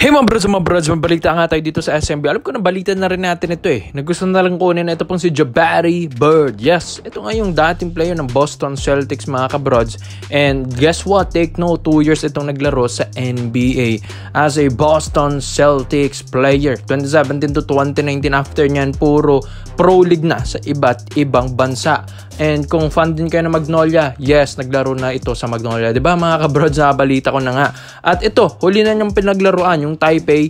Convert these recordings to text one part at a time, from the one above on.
Hey mga brods, mabalita nga tayo dito sa SMB. Alam ko na balita na rin natin ito na gusto na lang kunin na ito pong si Jabari Bird. Yes, ito nga yung dating player ng Boston Celtics mga kabrods. And guess what? Take note, 2 years itong naglaro sa NBA as a Boston Celtics player. 2017 to 2019, after nyan puro pro league na sa iba't ibang bansa. And kung fan din kayo ng Magnolia, yes, naglaro na ito sa Magnolia. Diba mga kabrods, balita ko na nga. At ito, huli na niyang pinaglaruan yung Taipei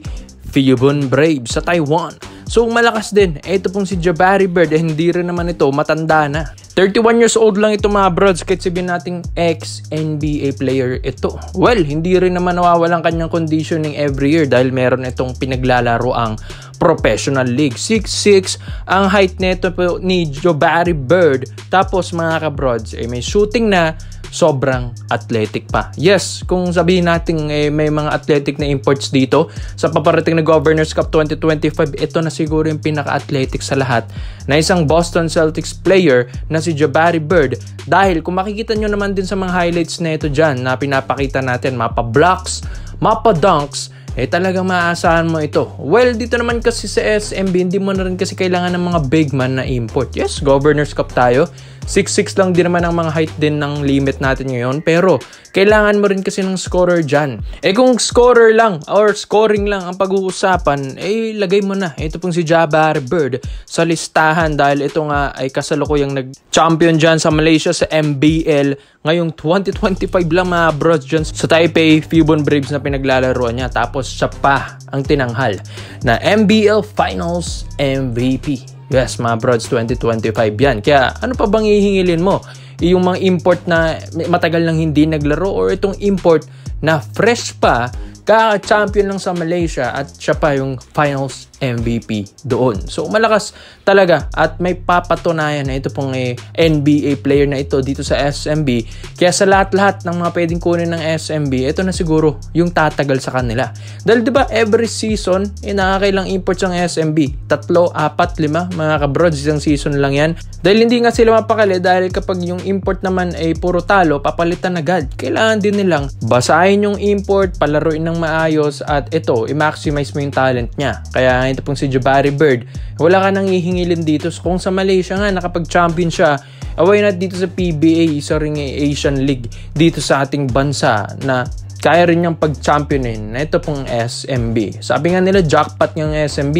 Phibun Braves sa Taiwan. So malakas din. Ito pong si Jabari Bird, hindi rin naman ito, matanda na. 31 years old lang ito mga brods, kahit sabihin nating ex-NBA player ito. Well, hindi rin naman nawawalan kanyang conditioning every year dahil meron itong pinaglalaro ang professional league. 6'6" ang height nito po ni Jabari Bird. Tapos mga kabrods, may shooting na, sobrang athletic pa. Yes, kung sabihin natin may mga athletic na imports dito sa paparating na Governors Cup 2025, ito na siguro yung pinaka-athletic sa lahat na isang Boston Celtics player na si Jabari Bird. Dahil kung makikita nyo naman din sa mga highlights na ito dyan na pinapakita natin, mapa blocks, mapa dunks, talagang maaasahan mo ito. Well, dito naman kasi sa SMB, hindi mo na rin kasi kailangan ng mga big man na import. Yes, Governors Cup tayo. 6'6" lang din naman ang mga height din ng limit natin ngayon. Pero, kailangan mo rin kasi ng scorer dyan. Kung scorer lang or scoring lang ang pag-uusapan, lagay mo na. Ito pong si Jabari Bird sa listahan dahil ito nga ay kasalukuyang nag-champion dyan sa Malaysia sa MBL ngayong 2025 lang mga brods dyan sa Taipei Phibun Braves na pinaglalaroan niya. Tapos siya pa ang tinanghal na MBL Finals MVP. Yes, mga brods, 2025 yan. Kaya ano pa bang hihingilin mo? Yung mga import na matagal nang hindi naglaro or itong import na fresh pa, kaka-champion lang sa Malaysia at siya pa yung Finals MVP doon. So malakas talaga at may papatunayan na ito pong NBA player na ito dito sa SMB. Kaya sa lahat-lahat ng mga pwedeng kunin ng SMB, ito na siguro yung tatagal sa kanila. Dahil diba every season, nakakailang imports ang SMB. 3, 4, 5 mga kabrods, isang season lang yan. Dahil hindi nga sila mapakali dahil kapag yung import naman ay puro talo, papalitan agad. Kailangan din nilang basahin yung import, palaruin ng maayos at ito, i-maximize mo yung talent niya. Kaya ito pong si Jabari Bird, wala ka nang hihingilin dito. So, kung sa Malaysia nga nakapag-champion siya, why not dito sa PBA, isa ring Asian League dito sa ating bansa na kaya rin niyang pag-championin na ito pong SMB. Sabi nga nila, jackpot ng SMB.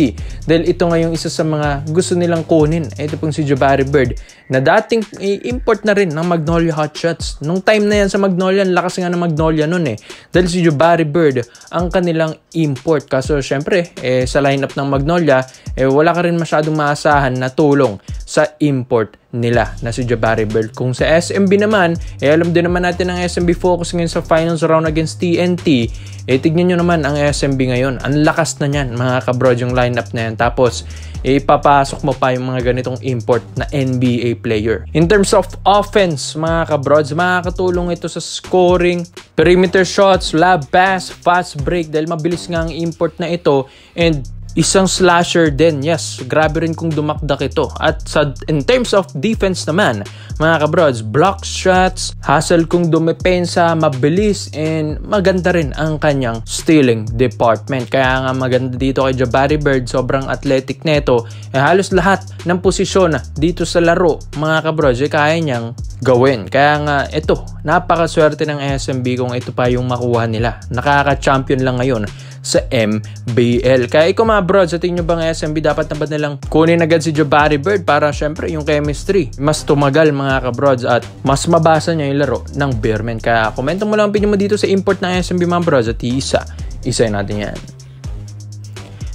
Dahil ito nga yung isa sa mga gusto nilang kunin. Ito pong si Jabari Bird na dating import na rin ng Magnolia Hotshots. Nung time na yan sa Magnolia, lakas nga ng Magnolia nun Dahil si Jabari Bird ang kanilang import. Kaso syempre, sa lineup ng Magnolia, wala ka rin masyadong maasahan na tulong sa import nila na si Jabari Bird. Kung sa SMB naman, alam din naman natin ang SMB focus ngayon sa finals round against TNT. Tignan nyo naman ang SMB ngayon. Ang lakas na yan, mga kabrod, yung lineup na yan. Tapos, ipapasok mo pa yung mga ganitong import na NBA player. In terms of offense, mga kabrods, makakatulong ito sa scoring, perimeter shots, lob pass, fast break, dahil mabilis nga ang import na ito, and isang slasher din. Yes, grabe rin kung dumakdak ito. At in terms of defense naman, mga kabrods, block shots, hustle kung dumepensa, mabilis, and maganda rin ang kanyang stealing department. Kaya nga maganda dito kay Jabari Bird, sobrang athletic neto. Halos lahat ng posisyon dito sa laro, mga kabrods, kaya niyang gawin. Kaya nga ito, napakaswerte ng SMB kung ito pa yung makuha nila. Nakaka-champion lang ngayon sa MBL. Kaya ikaw mga brods, sa tingin nyo bang SMB dapat na ba nilang kunin agad si Jabari Bird para syempre yung chemistry mas tumagal mga kabrods at mas mabasa niya yung laro ng Beerman. Kaya komento mo lang ang opinion mo dito sa import ng SMB mga brods at isa natin yan.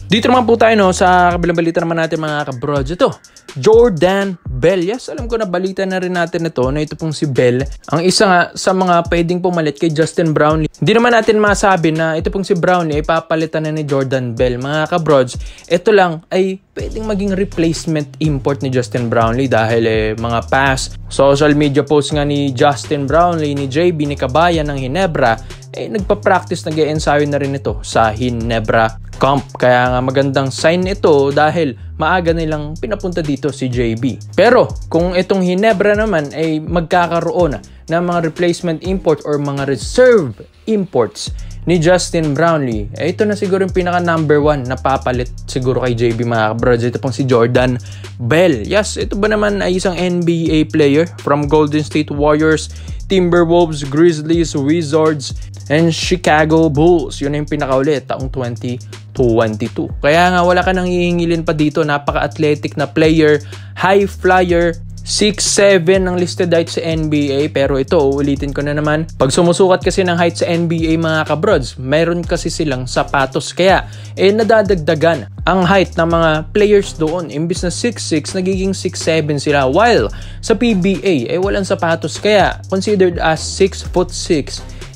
Dito naman po tayo sa kabilang balita naman natin mga kabrods. Ito, Jordan Bell. Yes, alam ko na balita na rin natin ito na ito pong si Bell. Ang isa nga sa mga pwedeng pumalit kay Justin Brownlee. Hindi naman natin masabi na ito pong si Brownlee ay papalitan na ni Jordan Bell. Mga kabrods, ito lang ay pwedeng maging replacement import ni Justin Brownlee dahil mga past social media posts nga ni Justin Brownlee, ni JB, ni Kabayan ng Ginebra, nagpa-practice, nag-e-ensayo na rin ito sa Ginebra camp. Kaya nga magandang sign ito dahil maaga nilang pinapunta dito si JB. Pero kung itong Ginebra naman ay magkakaroon ng mga replacement import or mga reserve imports ni Justin Brownlee. Ito na siguro yung pinaka number 1 na papalit siguro kay JB mga kabrods. Ito pong si Jordan Bell. Yes, ito ba naman ay isang NBA player from Golden State Warriors, Timberwolves, Grizzlies, Wizards, and Chicago Bulls. Yun yung pinakaulit taong 2022. Kaya nga wala ka nang hihingilin pa dito. Napaka-athletic na player, high flyer, 6'7" ang listed height sa NBA, pero ito, ulitin ko na naman, pag sumusukat kasi ng height sa NBA mga kabrods, mayroon kasi silang sapatos, kaya nadadagdagan ang height ng mga players doon. Imbis na 6'6", nagiging 6'7" sila, while sa PBA, walang sapatos, kaya considered as 6'6".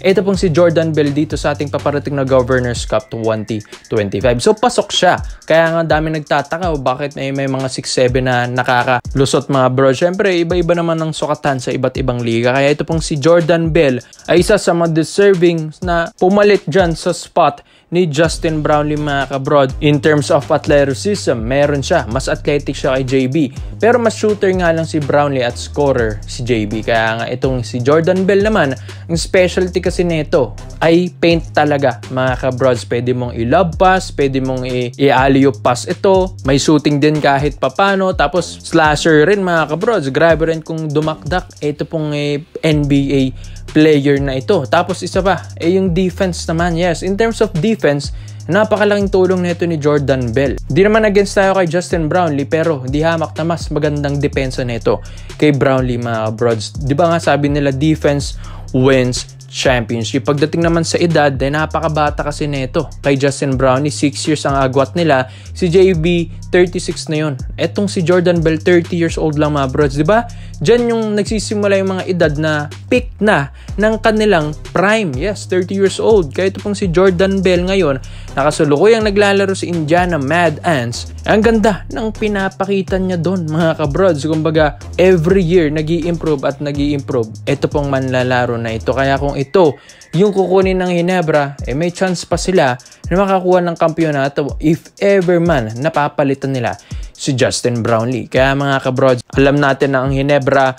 Ito pong si Jordan Bell dito sa ating paparating na Governors Cup 2025. So, pasok siya. Kaya nga dami nagtataka bakit may mga 6'7" na nakakalusot mga bro. Siyempre, iba-iba naman ang sukatan sa iba't ibang liga. Kaya ito pong si Jordan Bell ay isa sa mga deserving na pumalit dyan sa spot ni Justin Brownlee mga kabrod. In terms of athleticism, meron siya. Mas athletic siya kay JB. Pero mas shooter nga lang si Brownlee at scorer si JB. Kaya nga itong si Jordan Bell naman, ang specialty kasi nito ay paint talaga mga kabrods. Pwede mong i-lob pass, pwede mong i-alley-oop pass ito. May shooting din kahit papano. Tapos slasher rin mga kabrods. Grabe rin kung dumakdak. Ito pong NBA player na ito. Tapos isa pa, yung defense naman. Yes, in terms of defense, napakalaking tulong nito ni Jordan Bell. Di naman against tayo kay Justin Brownlee, pero hindi hamak na mas magandang depensa nito kay Brownlee mga brods. Di ba nga sabi nila defense wins championship. Pagdating naman sa edad, napakabata kasi nito. Kay Justin Brownlee, 6 years ang agwat nila. Si JB, 36 na yun. Etong si Jordan Bell, 30 years old lang mga brods. Diba? Diyan yung nagsisimula yung mga edad na peak na ng kanilang prime. Yes, 30 years old. Kaya ito pong si Jordan Bell ngayon, nakasulukuyang naglalaro sa Indiana Mad Ants. Ang ganda ng pinapakita niya doon mga kabrods. Kumbaga, every year nag-i-improve at nag-i-improve. Ito pong manlalaro na ito. Kaya kung ito yung kukunin ng Ginebra, may chance pa sila na makakuha ng kampyonato if ever man napapalitan nila si Justin Brownlee. Kaya mga kabrods, alam natin na ang Ginebra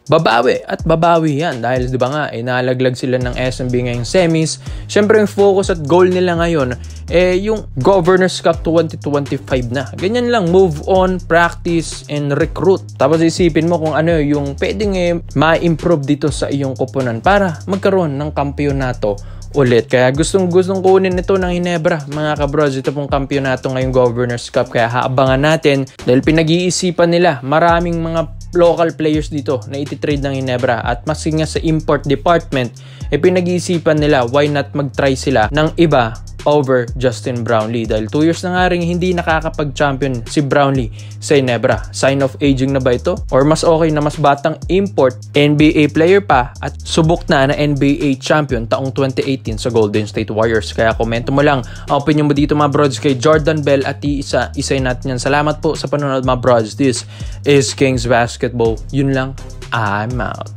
babawi at babawi yan dahil di ba nga nalaglag sila ng SMB ngayong semis. Syempre yung focus at goal nila ngayon yung Governors Cup 2025 na. Ganyan lang, move on, practice and recruit. Tapos isipin mo kung ano yung pwedeng ma-improve dito sa iyong koponan para magkaroon ng kampyonato ulit. Kaya gustong kunin ito ng Ginebra mga kabrods. Ito pong kampyonato ngayong Governors Cup, kaya haabangan natin dahil pinag-iisipan nila maraming mga local players dito na ititrade ng Ginebra at mas nga sa import department pinag-iisipan nila why not mag-try sila ng iba over Justin Brownlee dahil 2 years na nga rin hindi nakakapag-champion si Brownlee sa Ginebra. Sign of aging na ba ito? Or mas okay na mas batang import NBA player pa at subok na NBA champion taong 2018 sa Golden State Warriors. Kaya komento mo lang ang opinion mo dito mga brods kay Jordan Bell at isay natin yan. Salamat po sa panonood mga brods. This is Kings Basketball. Yun lang. I'm out.